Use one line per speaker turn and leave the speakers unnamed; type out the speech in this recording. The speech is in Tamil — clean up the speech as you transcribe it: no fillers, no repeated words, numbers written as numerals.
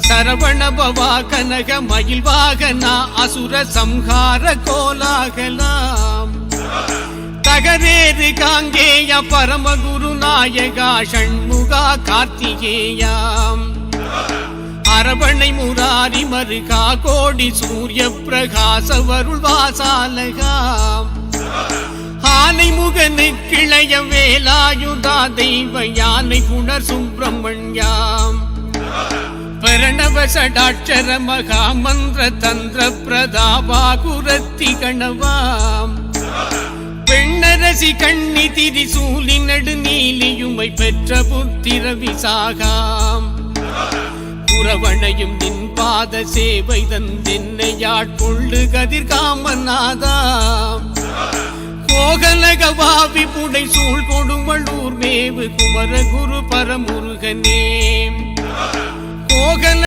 சரவணபவா கனக மயில் வாகனா அசுர சம்ஹார கோலாகலாம் தகரேறு காங்கேய பரமகுரு நாயகா ஷண்முகா கார்த்திகேயாம் அரவணை முராரி மருகா கோடி சூரிய பிரகாச வருள் வாசாலகாம் ஆனை முகனு கிளைய வேலாயுதா தெய்வ யானை புனர் சுப்பிரமணியாம் பிரணவ சடாட்சர மகா மந்திர தந்திர பிரதாபா குரத்தி கணவாம் பெண்ணரசி கண்ணி திரிசூலி நடு நீலியுமை பெற்ற புத்திர விசாகாம் புறவணையும் நின் பாத சேவை தந்தென்னையாட்கொள்ளு கதிர்காமநாதாம் கோகலகவாவி புடை சூழ் கொடுமளூர் மேவு குமர குரு பரமுருகனே கோகல